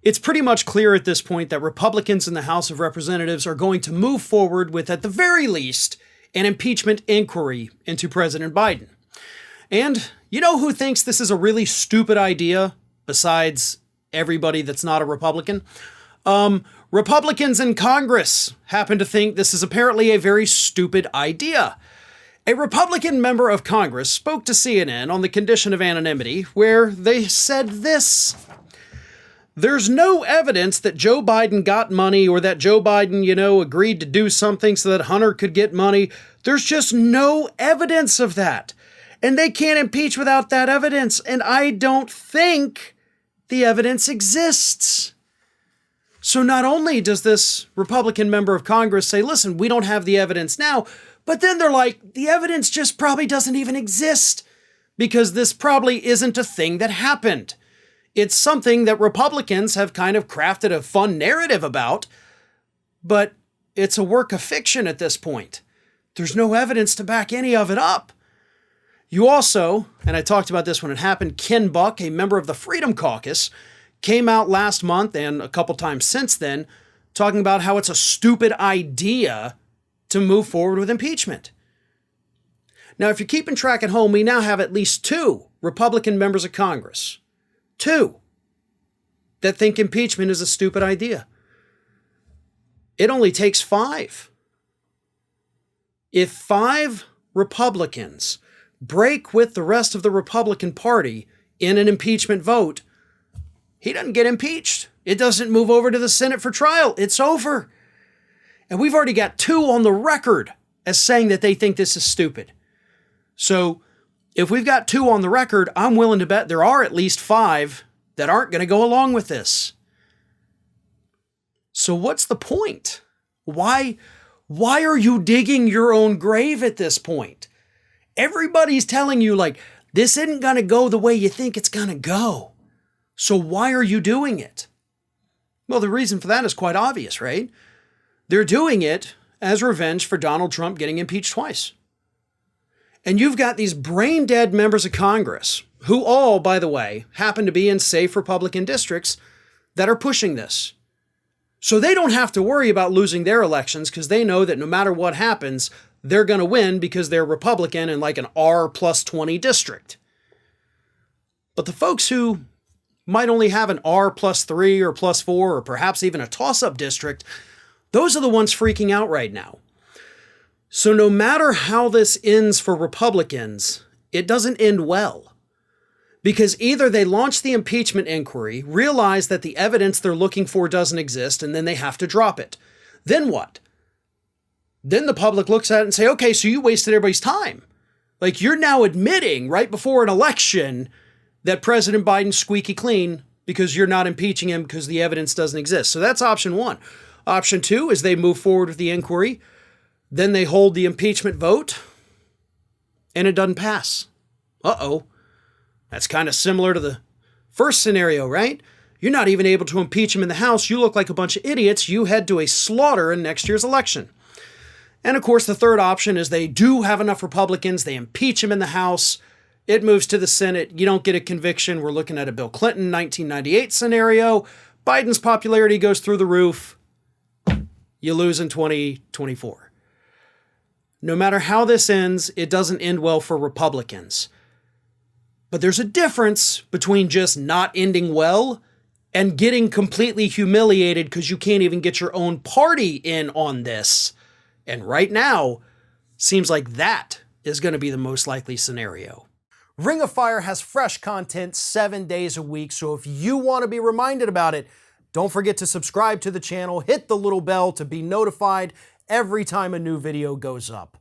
It's pretty much clear at this point that Republicans in the House of Representatives are going to move forward with, at the very least, an impeachment inquiry into President Biden. And you know who thinks this is a really stupid idea, besides everybody that's not a Republican? Republicans in Congress happen to think this is apparently a very stupid idea. A Republican member of Congress spoke to CNN on the condition of anonymity, where they said this: "There's no evidence that Joe Biden got money or that Joe Biden, agreed to do something so that Hunter could get money. There's just no evidence of that. And they can't impeach without that evidence. And I don't think the evidence exists." So not only does this Republican member of Congress say, listen, we don't have the evidence now, but then they're like, the evidence just probably doesn't even exist because this probably isn't a thing that happened. It's something that Republicans have kind of crafted a fun narrative about, but it's a work of fiction at this point. There's no evidence to back any of it up. You also, and I talked about this when it happened, Ken Buck, a member of the Freedom Caucus, came out last month and a couple times since then talking about how it's a stupid idea to move forward with impeachment. Now, if you're keeping track at home, we now have at least 2 Republican members of Congress. 2 that think impeachment is a stupid idea. It only takes 5. If 5 Republicans break with the rest of the Republican Party in an impeachment vote, he doesn't get impeached. It doesn't move over to the Senate for trial. It's over. And we've already got 2 on the record as saying that they think this is stupid. So if we've got 2 on the record, I'm willing to bet there are at least 5 that aren't going to go along with this. So what's the point? Why are you digging your own grave at this point? Everybody's telling you, this isn't going to go the way you think it's going to go. So why are you doing it? Well, the reason for that is quite obvious, right? They're doing it as revenge for Donald Trump getting impeached twice. And you've got these brain-dead members of Congress, who all, by the way, happen to be in safe Republican districts, that are pushing this. So they don't have to worry about losing their elections because they know that no matter what happens, they're going to win because they're Republican in an R+20 district. But the folks who might only have an R+3 or +4 or perhaps even a toss-up district, those are the ones freaking out right now. So no matter how this ends for Republicans, it doesn't end well. Because either they launch the impeachment inquiry, realize that the evidence they're looking for doesn't exist, and then they have to drop it. Then what? Then the public looks at it and say, okay, so you wasted everybody's time. You're now admitting right before an election that President Biden's squeaky clean because you're not impeaching him because the evidence doesn't exist. So that's option 1. Option 2 is they move forward with the inquiry. Then they hold the impeachment vote and it doesn't pass. Uh-oh. That's kind of similar to the first scenario, right? You're not even able to impeach him in the House. You look like a bunch of idiots. You head to a slaughter in next year's election. And of course, the third option is they do have enough Republicans. They impeach him in the House. It moves to the Senate. You don't get a conviction. We're looking at a Bill Clinton 1998 scenario. Biden's popularity goes through the roof. You lose in 2024. No matter how this ends, it doesn't end well for Republicans. But there's a difference between just not ending well and getting completely humiliated because you can't even get your own party in on this. And right now, seems like that is going to be the most likely scenario. Ring of Fire has fresh content 7 days a week, so if you want to be reminded about it, don't forget to subscribe to the channel, hit the little bell to be notified every time a new video goes up.